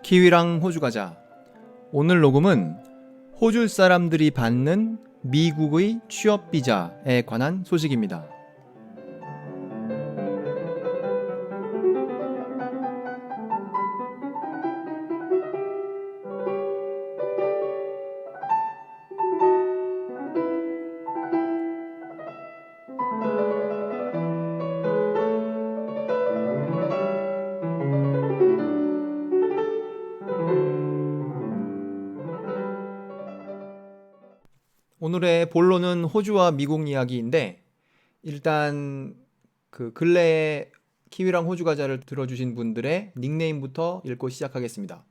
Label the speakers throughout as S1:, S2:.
S1: 키위랑 호주 가자. 오늘 녹음은 호주 사람들이 받는 미국의 취업 비자에 관한 소식입니다. 오늘의 본론은 호주와 미국 이야기인데, 일단 그 근래에 키위랑 호주 가자를 들어주신 분들의 닉네임부터 읽고 시작하겠습니다.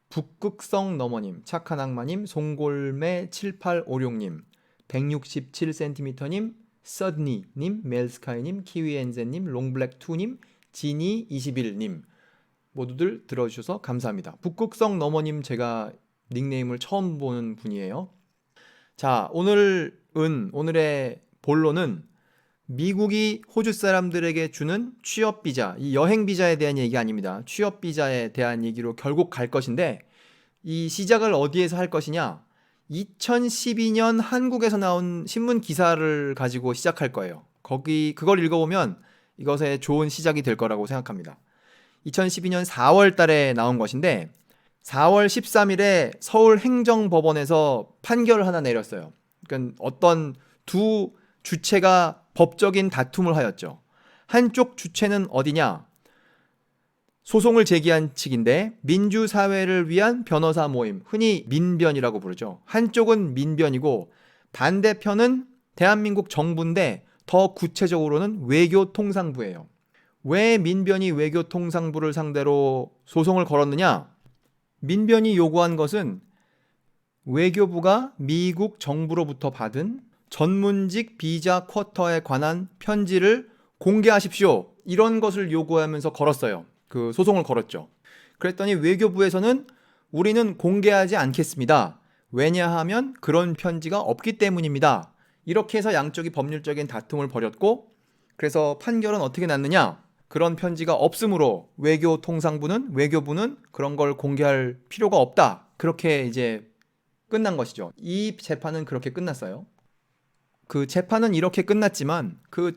S1: 북극성 너머님, 착한 악마님, 송골매 7856님, 167cm님, 서드니님, 멜스카이님, 키위엔제님, 롱블랙2님, 지니21님 모두들 들어주셔서 감사합니다. 북극성 너머님 제가 닉네임을 처음 보는 분이에요. 자, 오늘의 본론은 미국이 호주 사람들에게 주는 취업 비자, 이 여행 비자에 대한 얘기 아닙니다. 취업 비자에 대한 얘기로 결국 갈 것인데, 이 시작을 어디에서 할 것이냐? 2012년 한국에서 나온 신문 기사를 가지고 시작할 거예요. 그걸 읽어보면 이것의 좋은 시작이 될 거라고 생각합니다. 2012년 4월 달에 나온 것인데, 4월 13일에 서울행정법원에서 판결을 하나 내렸어요. 그러니까 어떤 두 주체가 법적인 다툼을 하였죠. 한쪽 주체는 어디냐? 소송을 제기한 측인데 민주사회를 위한 변호사 모임, 흔히 민변이라고 부르죠. 한쪽은 민변이고 반대편은 대한민국 정부인데 더 구체적으로는 외교통상부예요. 왜 민변이 외교통상부를 상대로 소송을 걸었느냐? 민변이 요구한 것은 외교부가 미국 정부로부터 받은 전문직 비자 쿼터에 관한 편지를 공개하십시오. 이런 것을 요구하면서 걸었어요. 그 소송을 걸었죠. 그랬더니 외교부에서는 우리는 공개하지 않겠습니다. 왜냐하면 그런 편지가 없기 때문입니다. 이렇게 해서 양쪽이 법률적인 다툼을 벌였고, 그래서 판결은 어떻게 났느냐? 그런 편지가 없으므로 외교부는 그런 걸 공개할 필요가 없다. 그렇게 이제 끝난 것이죠. 이 재판은 그렇게 끝났어요. 그 재판은 이렇게 끝났지만 그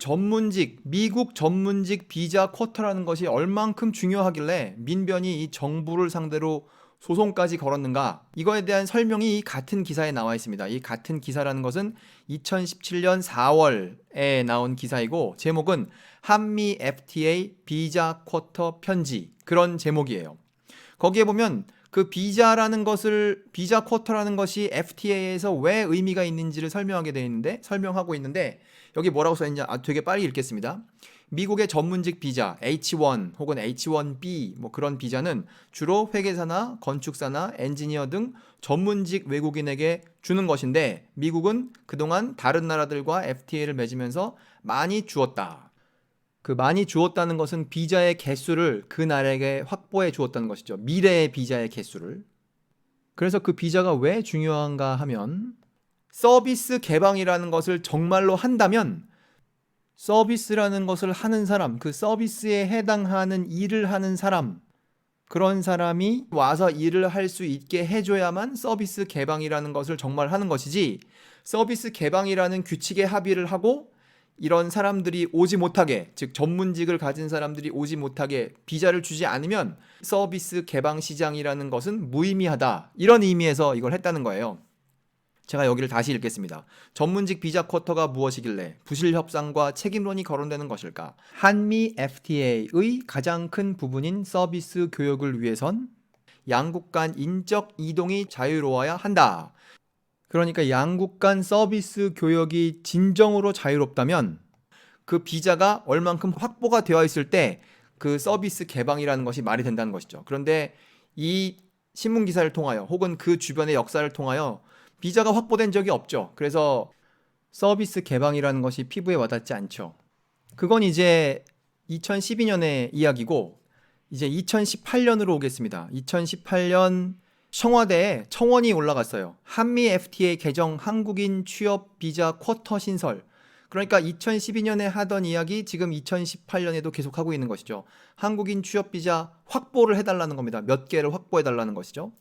S1: 미국 전문직 비자 쿼터라는 것이 얼만큼 중요하길래 민변이 이 정부를 상대로 소송까지 걸었는가? 이거에 대한 설명이 이 같은 기사에 나와 있습니다. 이 같은 기사라는 것은 2017년 4월에 나온 기사이고, 제목은 한미 FTA 비자 쿼터 편지, 그런 제목이에요. 거기에 보면 그 비자 쿼터라는 것이 FTA에서 왜 의미가 있는지를 설명하고 있는데 여기 뭐라고 써 있냐? 되게 빨리 읽겠습니다. 미국의 전문직 비자 H1 혹은 H1B 뭐 그런 비자는 주로 회계사나 건축사나 엔지니어 등 전문직 외국인에게 주는 것인데, 미국은 그동안 다른 나라들과 FTA를 맺으면서 많이 주었다. 그 많이 주었다는 것은 비자의 개수를 그 나라에게 확보해 주었다는 것이죠. 미래의 비자의 개수를. 그래서 그 비자가 왜 중요한가 하면, 서비스 개방이라는 것을 정말로 한다면 서비스라는 것을 하는 사람, 그 서비스에 해당하는 일을 하는 사람, 그런 사람이 와서 일을 할 수 있게 해줘야만 서비스 개방이라는 것을 정말 하는 것이지, 서비스 개방이라는 규칙에 합의를 하고 이런 사람들이 오지 못하게, 즉 전문직을 가진 사람들이 오지 못하게 비자를 주지 않으면 서비스 개방 시장이라는 것은 무의미하다. 이런 의미에서 이걸 했다는 거예요. 제가 여기를 다시 읽겠습니다. 전문직 비자 쿼터가 무엇이길래 부실 협상과 책임론이 거론되는 것일까? 한미 FTA의 가장 큰 부분인 서비스 교역을 위해선 양국 간 인적 이동이 자유로워야 한다. 그러니까 양국 간 서비스 교역이 진정으로 자유롭다면 그 비자가 얼만큼 확보가 되어 있을 때 그 서비스 개방이라는 것이 말이 된다는 것이죠. 그런데 이 신문 기사를 통하여 혹은 그 주변의 역사를 통하여 비자가 확보된 적이 없죠. 그래서 서비스 개방이라는 것이 피부에 와닿지 않죠. 그건 이제 2012년의 이야기고, 이제 2018년으로 오겠습니다. 2018년 청와대에 청원이 올라갔어요. 한미 FTA 개정 한국인 취업 비자 쿼터 신설. 그러니까 2012년에 하던 이야기 지금 2018년에도 계속하고 있는 것이죠. 한국인 취업 비자 확보를 해달라는 겁니다. 몇 개를 확보해달라는 것이죠.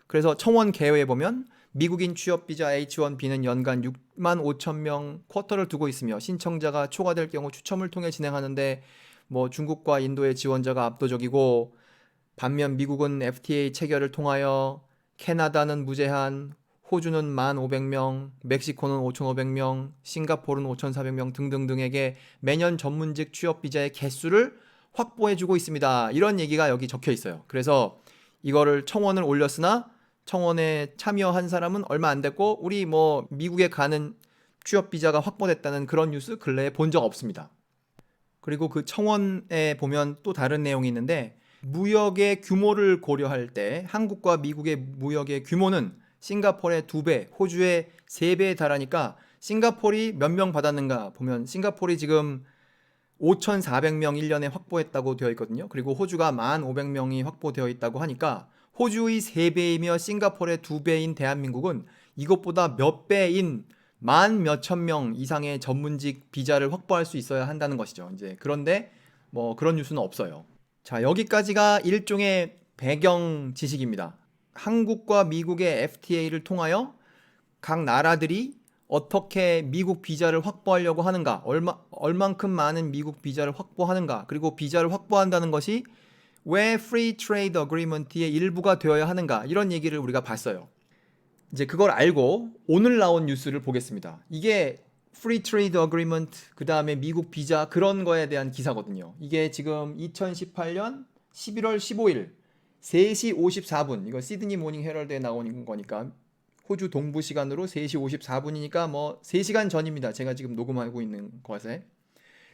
S1: 그래서 청원 개요에 보면 미국인 취업 비자 H1B는 연간 6만 5천 명 쿼터를 두고 있으며 신청자가 초과될 경우 추첨을 통해 진행하는데 뭐 중국과 인도의 지원자가 압도적이고 반면 미국은 FTA 체결을 통하여 캐나다는 무제한, 호주는 1,500명, 멕시코는 5,500명, 싱가포르는 5,400명 등등등에게 매년 전문직 취업 비자의 개수를 확보해주고 있습니다. 이런 얘기가 여기 적혀 있어요. 그래서 이거를 청원을 올렸으나 청원에 참여한 사람은 얼마 안 됐고 우리 뭐 미국에 가는 취업 비자가 확보됐다는 그런 뉴스 근래에 본 적 없습니다. 그리고 그 청원에 보면 또 다른 내용이 있는데 무역의 규모를 고려할 때 한국과 미국의 무역의 규모는 싱가포르의 2배, 호주의 3배에 달하니까 싱가포르이 몇 명 받았는가 보면 싱가포르이 지금 5,400명 1년에 확보했다고 되어 있거든요. 그리고 호주가 1,500명이 확보되어 있다고 하니까 호주의 3배이며 싱가포르의 2배인 대한민국은 이것보다 몇 배인 만 몇천 명 이상의 전문직 비자를 확보할 수 있어야 한다는 것이죠. 이제 그런데 뭐 그런 뉴스는 없어요. 자, 여기까지가 일종의 배경 지식입니다. 한국과 미국의 FTA를 통하여 각 나라들이 어떻게 미국 비자를 확보하려고 하는가, 얼만큼 많은 미국 비자를 확보하는가, 그리고 비자를 확보한다는 것이 왜 Free Trade Agreement의 일부가 되어야 하는가, 이런 얘기를 우리가 봤어요. 이제 그걸 알고 오늘 나온 뉴스를 보겠습니다. 이게 Free Trade Agreement, 그 다음에 미국 비자 그런 거에 대한 기사거든요. 이게 지금 2018년 11월 15일 3시 54분, 이거 시드니 모닝 헤럴드에 나오는 거니까 호주 동부 시간으로 3시 54분이니까 뭐 3시간 전입니다. 제가 지금 녹음하고 있는 것에.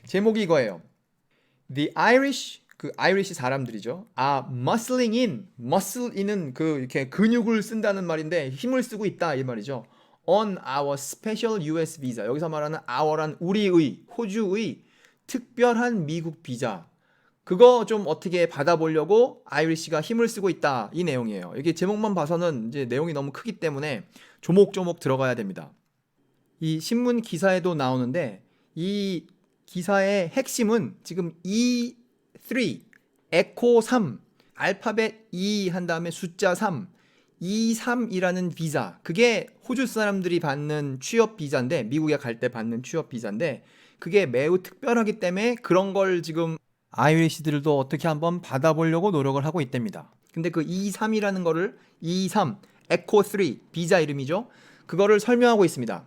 S1: 제목이 이거예요. The Irish, 그 아이리시 사람들이죠. muscling in, muscle in은 그 이렇게 근육을 쓴다는 말인데 힘을 쓰고 있다 이 말이죠. On our special US visa. 여기서 말하는 our란 우리의, 호주의 특별한 미국 비자. 그거 좀 어떻게 받아보려고 아이리시가 힘을 쓰고 있다 이 내용이에요. 이게 제목만 봐서는 이제 내용이 너무 크기 때문에 조목조목 들어가야 됩니다. 이 신문 기사에도 나오는데 이 기사의 핵심은 지금 E3, 에코 3, 알파벳 E 한 다음에 숫자 3, E3이라는 비자. 그게 호주 사람들이 받는 취업 비자인데, 미국에 갈 때 받는 취업 비자인데, 그게 매우 특별하기 때문에 그런 걸 지금 아이리시들도 어떻게 한번 받아보려고 노력을 하고 있답니다. 근데 그 E3이라는 거를 E3, 에코 3, 비자 이름이죠. 그거를 설명하고 있습니다.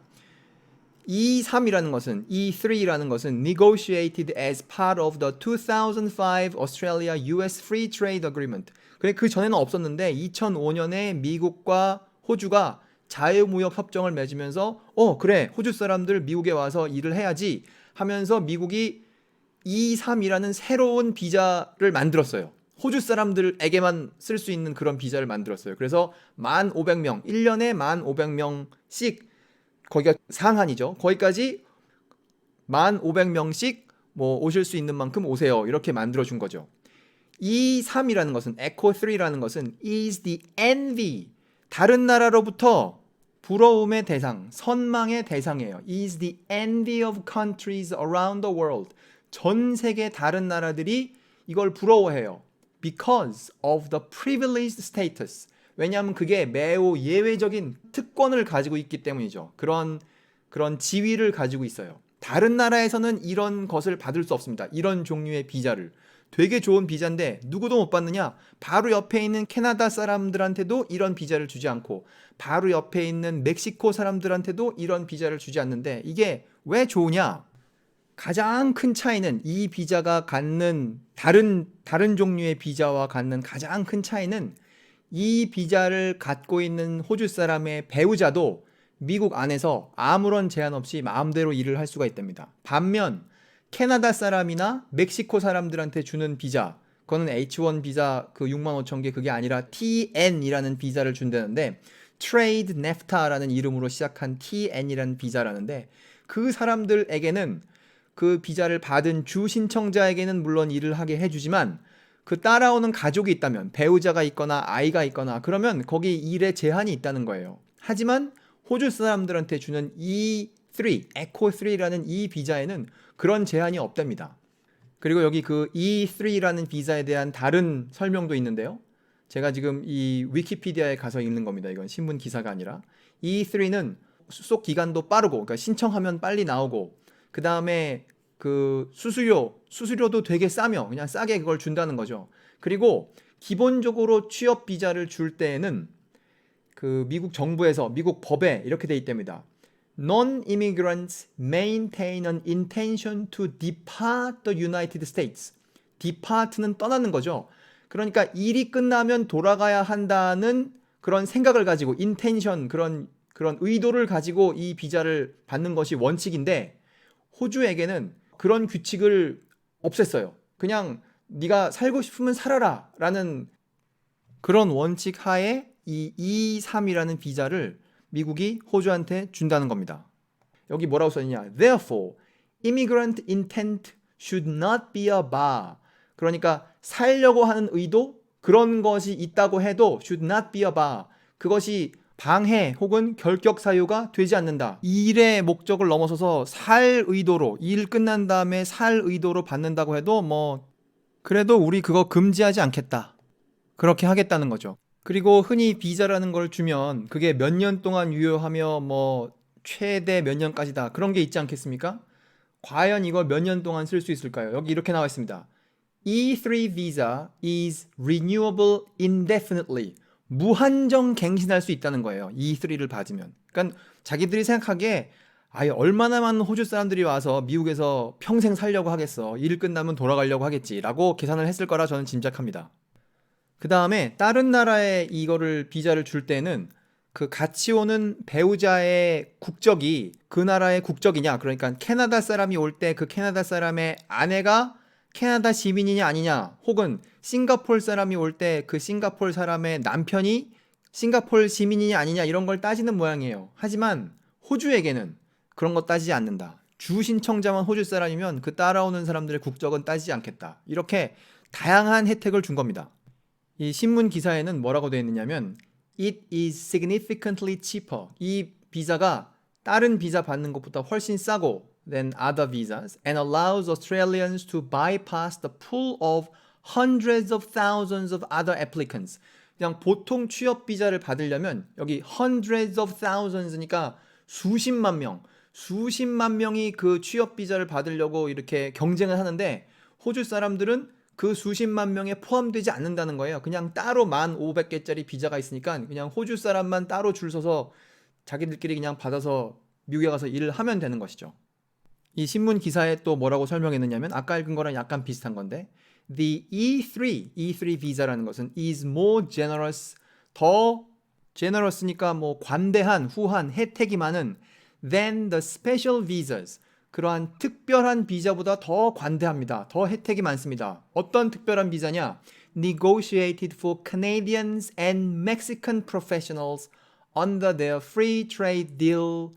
S1: E3이라는 것은, E3라는 것은 negotiated as part of the 2005 Australia-US Free Trade Agreement. 그래 그 전에는 없었는데 2005년에 미국과 호주가 자유무역 협정을 맺으면서 그래 호주 사람들 미국에 와서 일을 해야지 하면서 미국이 E3이라는 새로운 비자를 만들었어요. 호주 사람들에게만 쓸 수 있는 그런 비자를 만들었어요. 그래서 1,500명, 1년에 1,500명씩 거기가 상한이죠. 거기까지 1,500명씩 뭐 오실 수 있는 만큼 오세요. 이렇게 만들어준 거죠. E3이라는 것은, 에코 3라는 것은 is the envy, 다른 나라로부터 부러움의 대상, 선망의 대상이에요. is the envy of countries around the world. 전 세계 다른 나라들이 이걸 부러워해요. Because of the privileged status. 왜냐하면 그게 매우 예외적인 특권을 가지고 있기 때문이죠. 그런 지위를 가지고 있어요. 다른 나라에서는 이런 것을 받을 수 없습니다. 이런 종류의 비자를. 되게 좋은 비자인데 누구도 못 받느냐? 바로 옆에 있는 캐나다 사람들한테도 이런 비자를 주지 않고 바로 옆에 있는 멕시코 사람들한테도 이런 비자를 주지 않는데 이게 왜 좋으냐? 가장 큰 차이는 이 비자가 갖는 다른 종류의 비자와 갖는 가장 큰 차이는 이 비자를 갖고 있는 호주 사람의 배우자도 미국 안에서 아무런 제한 없이 마음대로 일을 할 수가 있답니다. 반면 캐나다 사람이나 멕시코 사람들한테 주는 비자, 그거는 H1 비자 그 65,000개 그게 아니라 TN이라는 비자를 준다는데 Trade NAFTA라는 이름으로 시작한 TN이라는 비자라는데 그 사람들에게는 그 비자를 받은 주 신청자에게는 물론 일을 하게 해주지만 그 따라오는 가족이 있다면 배우자가 있거나 아이가 있거나 그러면 거기 일에 제한이 있다는 거예요. 하지만 호주 사람들한테 주는 E3 E3, 에코 3라는 이 비자에는 그런 제한이 없답니다. 그리고 여기 그 E3라는 비자에 대한 다른 설명도 있는데요. 제가 지금 이 위키피디아에 가서 읽는 겁니다. 이건 신문 기사가 아니라. E3는 수속 기간도 빠르고, 그러니까 신청하면 빨리 나오고, 그 다음에 그 수수료도 되게 싸며 그냥 싸게 그걸 준다는 거죠. 그리고 기본적으로 취업 비자를 줄 때에는 그 미국 정부에서 미국 법에 이렇게 돼 있답니다. Non-immigrants maintain an intention to depart the United States. depart는 떠나는 거죠. 그러니까 일이 끝나면 돌아가야 한다는 그런 생각을 가지고 intention 그런 의도를 가지고 이 비자를 받는 것이 원칙인데 호주에게는 그런 규칙을 없앴어요. 그냥 네가 살고 싶으면 살아라 라는 그런 원칙 하에 이 E3이라는 비자를 미국이 호주한테 준다는 겁니다. 여기 뭐라고 써있냐? Therefore, immigrant intent should not be a bar. 그러니까 살려고 하는 의도 그런 것이 있다고 해도 should not be a bar. 그것이 방해 혹은 결격 사유가 되지 않는다. 일의 목적을 넘어서서 살 의도로 일 끝난 다음에 살 의도로 받는다고 해도 뭐 그래도 우리 그거 금지하지 않겠다. 그렇게 하겠다는 거죠. 그리고 흔히 비자라는 걸 주면 그게 몇 년 동안 유효하며 뭐 최대 몇 년까지다 그런 게 있지 않겠습니까? 과연 이걸 몇 년 동안 쓸 수 있을까요? 여기 이렇게 나와 있습니다. E3 visa is renewable indefinitely. 무한정 갱신할 수 있다는 거예요. E3를 받으면. 그러니까 자기들이 생각하기에 아예 얼마나 많은 호주 사람들이 와서 미국에서 평생 살려고 하겠어. 일 끝나면 돌아가려고 하겠지라고 계산을 했을 거라 저는 짐작합니다. 그 다음에 다른 나라에 이거를 비자를 줄 때는 그 같이 오는 배우자의 국적이 그 나라의 국적이냐, 그러니까 캐나다 사람이 올 때 그 캐나다 사람의 아내가 캐나다 시민이냐 아니냐, 혹은 싱가포르 사람이 올 때 그 싱가포르 사람의 남편이 싱가포르 시민이냐 아니냐 이런 걸 따지는 모양이에요. 하지만 호주에게는 그런 거 따지지 않는다. 주 신청자만 호주 사람이면 그 따라오는 사람들의 국적은 따지지 않겠다. 이렇게 다양한 혜택을 준 겁니다. 이 신문 기사에는 뭐라고 되어 있느냐면 It is significantly cheaper. 이 비자가 다른 비자 받는 것보다 훨씬 싸고 than other visas and allows Australians to bypass the pool of hundreds of thousands of other applicants. 그냥 보통 취업 비자를 받으려면 여기 hundreds of thousands니까 수십만 명이 그 취업 비자를 받으려고 이렇게 경쟁을 하는데 호주 사람들은 그 수십만 명에 포함되지 않는다는 거예요. 그냥 따로 1,500개짜리 비자가 있으니까 그냥 호주 사람만 따로 줄 서서 자기들끼리 그냥 받아서 미국에 가서 일을 하면 되는 것이죠. 이 신문 기사에 또 뭐라고 설명했느냐면 아까 읽은 거랑 약간 비슷한 건데 The E3 비자라는 것은 is more generous, 더 generous니까 뭐 관대한, 후한, 혜택이 많은 than the special visas. 그러한 특별한 비자보다 더 관대합니다. 더 혜택이 많습니다. 어떤 특별한 비자냐? Negotiated for Canadians and Mexican professionals under their free trade deal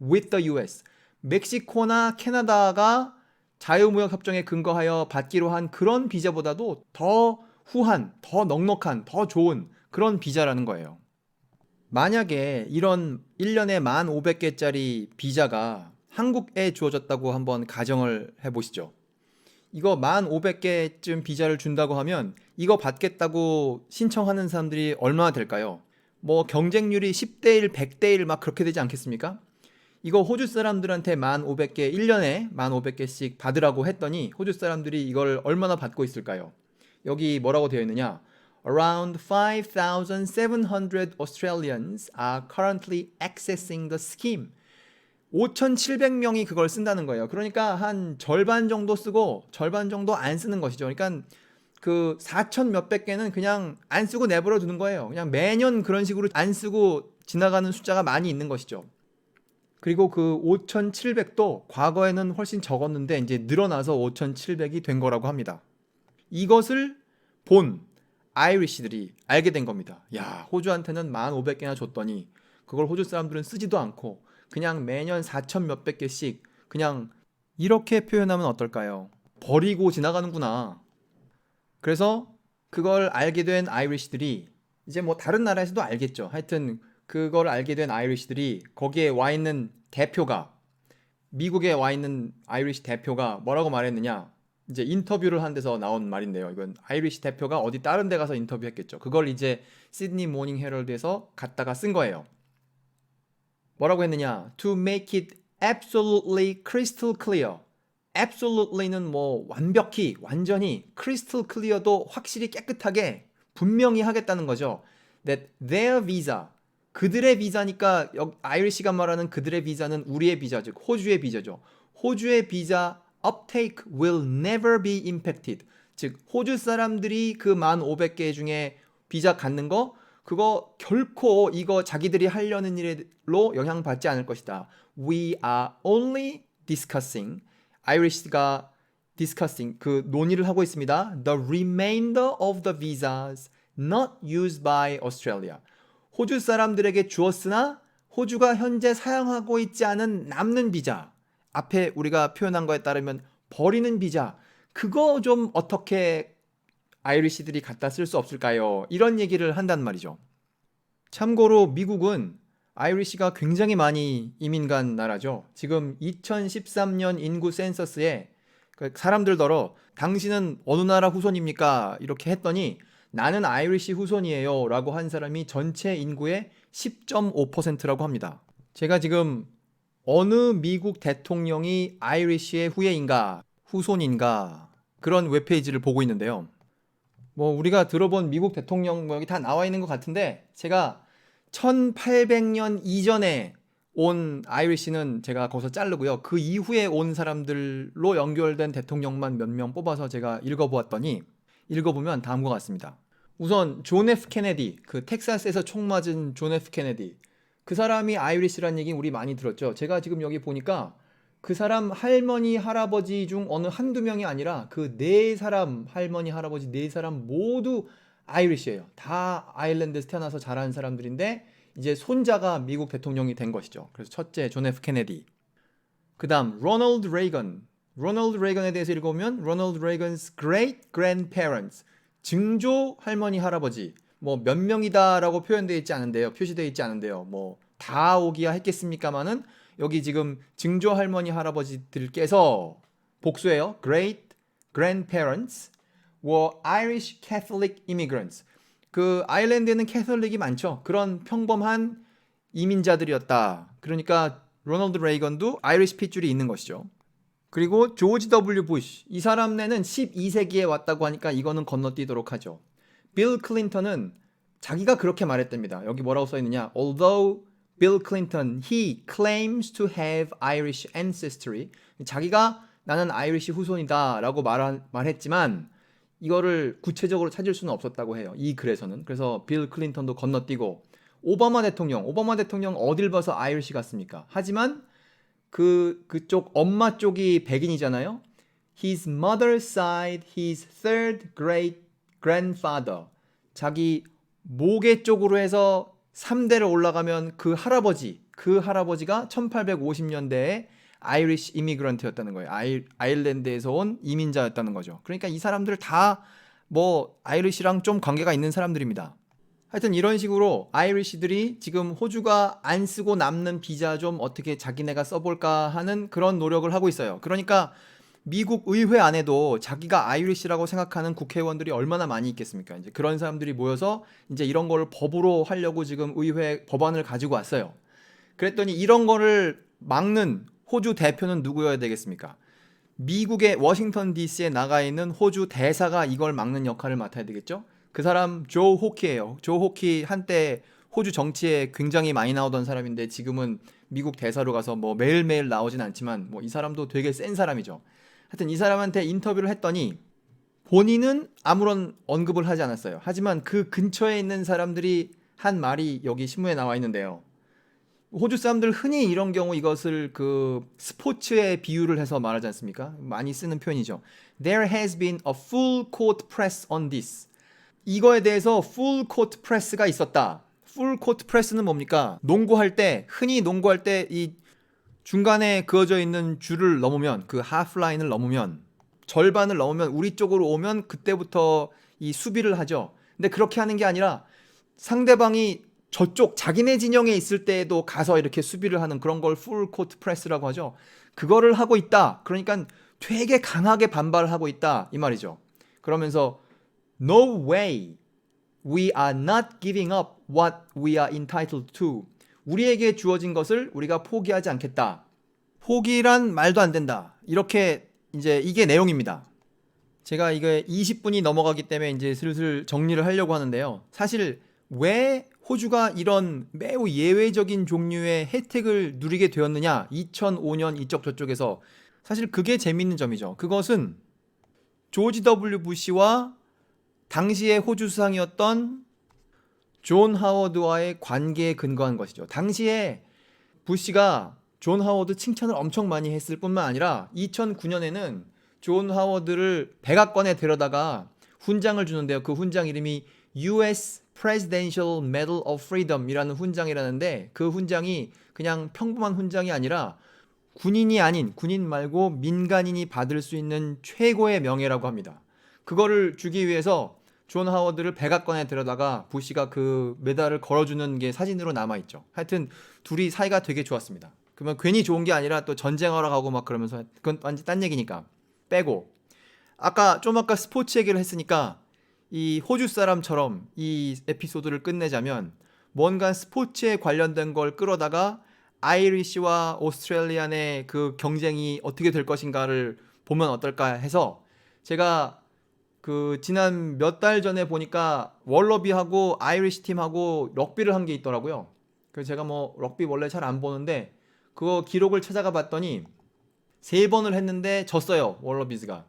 S1: with the US. 멕시코나 캐나다가 자유무역 협정에 근거하여 받기로 한 그런 비자보다도 더 후한, 더 넉넉한, 더 좋은 그런 비자라는 거예요. 만약에 이런 1년에 1,500개짜리 비자가 한국에 주어졌다고 한번 가정을 해보시죠. 이거 1,500개쯤 비자를 준다고 하면 이거 받겠다고 신청하는 사람들이 얼마나 될까요? 뭐 경쟁률이 10대 1, 100대 1 막 그렇게 되지 않겠습니까? 이거 호주 사람들한테 1,500개, 1년에 1,500개씩 받으라고 했더니 호주 사람들이 이걸 얼마나 받고 있을까요? 여기 뭐라고 되어 있느냐? Around 5,700 Australians are currently accessing the scheme. 5,700명이 그걸 쓴다는 거예요. 그러니까 한 절반 정도 쓰고 절반 정도 안 쓰는 것이죠. 그러니까 그 4,000 몇백 개는 그냥 안 쓰고 내버려 두는 거예요. 그냥 매년 그런 식으로 안 쓰고 지나가는 숫자가 많이 있는 것이죠. 그리고 그 5,700도 과거에는 훨씬 적었는데 이제 늘어나서 5,700이 된 거라고 합니다. 이것을 본 아이리시들이 알게 된 겁니다. 야, 호주한테는 1,500개나 줬더니 그걸 호주 사람들은 쓰지도 않고 그냥 매년 4,000 몇백 개씩 그냥 이렇게 표현하면 어떨까요? 버리고 지나가는구나. 그래서 그걸 알게 된 아이리시들이 이제 뭐 다른 나라에서도 알겠죠. 하여튼 그걸 알게 된 아이리시들이 거기에 와 있는 대표가 미국에 와 있는 아이리시 대표가 뭐라고 말했느냐? 이제 인터뷰를 한 데서 나온 말인데요. 이건 아이리시 대표가 어디 다른 데 가서 인터뷰했겠죠. 그걸 이제 시드니 모닝 헤럴드에서 갖다가 쓴 거예요. 뭐라고 했느냐? To make it absolutely crystal clear. absolutely는 뭐 완벽히, 완전히, crystal clear도 확실히 깨끗하게 분명히 하겠다는 거죠. That their visa, 그들의 비자니까 아이리시가 말하는 그들의 비자는 우리의 비자, 즉 호주의 비자죠. 호주의 비자 uptake will never be impacted. 즉 호주 사람들이 그 1,500개 중에 비자 갖는 거 그거 결코 이거 자기들이 하려는 일로 영향받지 않을 것이다. We are only discussing. 아이리시가 discussing 그 논의를 하고 있습니다. The remainder of the visas not used by Australia. 호주 사람들에게 주었으나 호주가 현재 사용하고 있지 않은 남는 비자. 앞에 우리가 표현한 거에 따르면 버리는 비자. 그거 좀 어떻게 아이리시들이 갖다 쓸 수 없을까요? 이런 얘기를 한단 말이죠. 참고로 미국은 아이리시가 굉장히 많이 이민 간 나라죠. 지금 2013년 인구 센서스에 사람들더러 당신은 어느 나라 후손입니까? 이렇게 했더니 나는 아이리시 후손이에요 라고 한 사람이 전체 인구의 10.5%라고 합니다. 제가 지금 어느 미국 대통령이 아이리시의 후예인가 후손인가 그런 웹페이지를 보고 있는데요. 뭐 우리가 들어본 미국 대통령 뭐 여기 다 나와 있는 것 같은데 제가 1800년 이전에 온 아이리시는 제가 거기서 자르고요. 그 이후에 온 사람들로 연결된 대통령만 몇 명 뽑아서 제가 읽어보면 다음과 같습니다. 우선 존 F 케네디, 그 텍사스에서 총 맞은 존 F 케네디. 그 사람이 아이리시라는 얘기 우리 많이 들었죠. 제가 지금 여기 보니까 그 사람 할머니, 할아버지 중 어느 한두 명이 아니라 그 네 사람, 할머니, 할아버지 네 사람 모두 아이리시예요. 다 아일랜드에서 태어나서 자란 사람들인데 이제 손자가 미국 대통령이 된 것이죠. 그래서 첫째 존 F 케네디. 그 다음 로널드 레이건. 로널드 레이건에 대해서 읽어보면 로널드 레이건's great grandparents. 증조 할머니, 할아버지. 뭐 몇 명이다라고 표시되어 있지 않은데요. 뭐 다 오기야 했겠습니까마는 여기 지금 증조 할머니, 할아버지들께서 복수예요. Great grandparents were Irish Catholic immigrants. 그 아일랜드에는 캐톨릭이 많죠. 그런 평범한 이민자들이었다. 그러니까 로널드 레이건도 아이리시 핏줄이 있는 것이죠. 그리고 조지 W 부시. 이 사람네는 12세기에 왔다고 하니까 이거는 건너뛰도록 하죠. 빌 클린턴은 자기가 그렇게 말했답니다. 여기 뭐라고 써 있느냐? Although Bill Clinton, he claims to have Irish ancestry. 자기가 나는 아이리시 후손이다 라고 말했지만 이거를 구체적으로 찾을 수는 없었다고 해요. 이 글에서는. 그래서 빌 클린턴도 건너뛰고 오바마 대통령 어딜 봐서 아이리시 같습니까? 하지만 그쪽 엄마 쪽이 백인이잖아요. His mother's side, his third great grandfather. 자기 모계 쪽으로 해서 3대를 올라가면 그 할아버지가 1850년대에 아이리시 이미그런트였다는 거예요. 아일랜드에서 온 이민자였다는 거죠. 그러니까 이 사람들 다 뭐 아이리시랑 좀 관계가 있는 사람들입니다. 하여튼 이런 식으로 아이리시들이 지금 호주가 안 쓰고 남는 비자 좀 어떻게 자기네가 써볼까 하는 그런 노력을 하고 있어요. 그러니까 미국 의회 안에도 자기가 아이리시라고 생각하는 국회의원들이 얼마나 많이 있겠습니까? 이제 그런 사람들이 모여서 이제 이런 거를 법으로 하려고 지금 의회 법안을 가지고 왔어요. 그랬더니 이런 거를 막는 호주 대표는 누구여야 되겠습니까? 미국의 워싱턴 DC에 나가 있는 호주 대사가 이걸 막는 역할을 맡아야 되겠죠? 그 사람 조 호키예요. 조 호키 한때 호주 정치에 굉장히 많이 나오던 사람인데 지금은 미국 대사로 가서 뭐 매일매일 나오진 않지만 뭐 이 사람도 되게 센 사람이죠. 하여튼 이 사람한테 인터뷰를 했더니 본인은 아무런 언급을 하지 않았어요. 하지만 그 근처에 있는 사람들이 한 말이 여기 신문에 나와 있는데요. 호주 사람들 흔히 이런 경우 이것을 그 스포츠에 비유를 해서 말하지 않습니까? 많이 쓰는 표현이죠. There has been a full court press on this. 이거에 대해서 full court press가 있었다. full court press는 뭡니까? 흔히 농구할 때 이 중간에 그어져 있는 줄을 넘으면 그 하프 라인을 넘으면 절반을 넘으면 우리 쪽으로 오면 그때부터 이 수비를 하죠. 근데 그렇게 하는 게 아니라 상대방이 저쪽 자기네 진영에 있을 때에도 가서 이렇게 수비를 하는 그런 걸 풀 코트 프레스라고 하죠. 그거를 하고 있다. 그러니까 되게 강하게 반발을 하고 있다 이 말이죠. 그러면서 No way, we are not giving up what we are entitled to. 우리에게 주어진 것을 우리가 포기하지 않겠다. 포기란 말도 안 된다. 이렇게 이제 이게 내용입니다. 제가 이게 20분이 넘어가기 때문에 이제 슬슬 정리를 하려고 하는데요. 사실 왜 호주가 이런 매우 예외적인 종류의 혜택을 누리게 되었느냐? 2005년 이쪽 저쪽에서 사실 그게 재밌는 점이죠. 그것은 조지 W 부시와 당시의 호주 수상이었던 존 하워드와의 관계에 근거한 것이죠. 당시에 부시가 존 하워드 칭찬을 엄청 많이 했을 뿐만 아니라 2009년에는 존 하워드를 백악관에 데려다가 훈장을 주는데요. 그 훈장 이름이 US Presidential Medal of Freedom이라는 훈장이라는데 그 훈장이 그냥 평범한 훈장이 아니라 군인이 아닌 군인 말고 민간인이 받을 수 있는 최고의 명예라고 합니다. 그거를 주기 위해서 존 하워드를 백악관에 데려다가 부시가 그 메달을 걸어주는 게 사진으로 남아있죠. 하여튼 둘이 사이가 되게 좋았습니다. 그러면 괜히 좋은 게 아니라 또 전쟁하러 가고 막 그러면서 그건 완전 딴 얘기니까 빼고 아까 스포츠 얘기를 했으니까 이 호주 사람처럼 이 에피소드를 끝내자면 뭔가 스포츠에 관련된 걸 끌어다가 아이리시와 오스트레일리안의 그 경쟁이 어떻게 될 것인가를 보면 어떨까 해서 제가 그 지난 몇 달 전에 보니까 월러비하고 아이리시 팀하고 럭비를 한 게 있더라고요. 그래서 제가 뭐 럭비 원래 잘 안 보는데 그거 기록을 찾아가 봤더니 3번을 했는데 졌어요. 월러비즈가.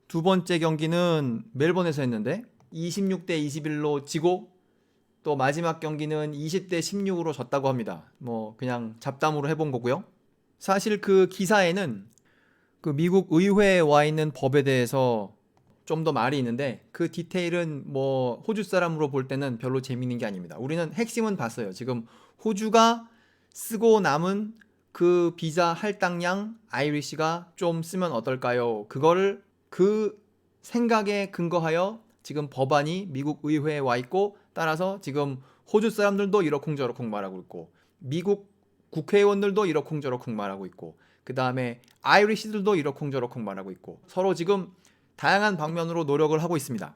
S1: 두 번째 경기는 멜번에서 했는데 26대 21로 지고 또 마지막 경기는 20대 16으로 졌다고 합니다. 뭐 그냥 잡담으로 해본 거고요. 사실 그 기사에는 그 미국 의회에 와 있는 법에 대해서 좀 더 말이 있는데 그 디테일은 뭐 호주 사람으로 볼 때는 별로 재밌는 게 아닙니다. 우리는 핵심은 봤어요. 지금 호주가 쓰고 남은 그 비자 할당량 아이리시가 좀 쓰면 어떨까요? 그거를 그 생각에 근거하여 지금 법안이 미국 의회에 와 있고 따라서 지금 호주 사람들도 이러쿵저러쿵 말하고 있고 미국 국회의원들도 이러쿵저러쿵 말하고 있고 그 다음에 아이리시들도 이러쿵저러쿵 말하고 있고 서로 지금 다양한 방면으로 노력을 하고 있습니다.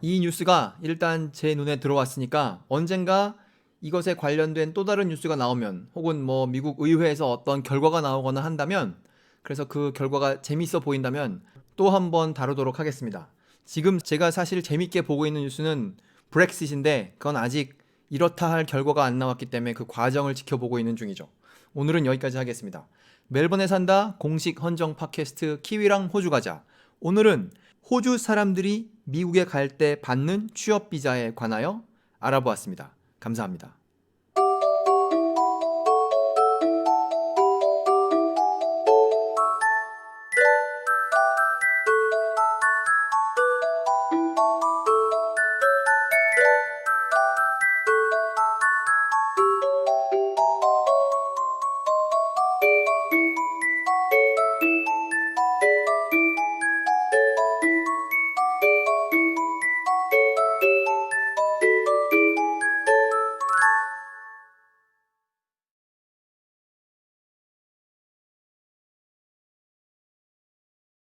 S1: 이 뉴스가 일단 제 눈에 들어왔으니까 언젠가 이것에 관련된 또 다른 뉴스가 나오면 혹은 뭐 미국 의회에서 어떤 결과가 나오거나 한다면 그래서 그 결과가 재밌어 보인다면 또 한번 다루도록 하겠습니다. 지금 제가 사실 재밌게 보고 있는 뉴스는 브렉시트인데 그건 아직 이렇다 할 결과가 안 나왔기 때문에 그 과정을 지켜보고 있는 중이죠. 오늘은 여기까지 하겠습니다. 멜번에 산다 공식 헌정 팟캐스트 키위랑 호주 가자. 오늘은 호주 사람들이 미국에 갈 때 받는 취업 비자에 관하여 알아보았습니다. 감사합니다.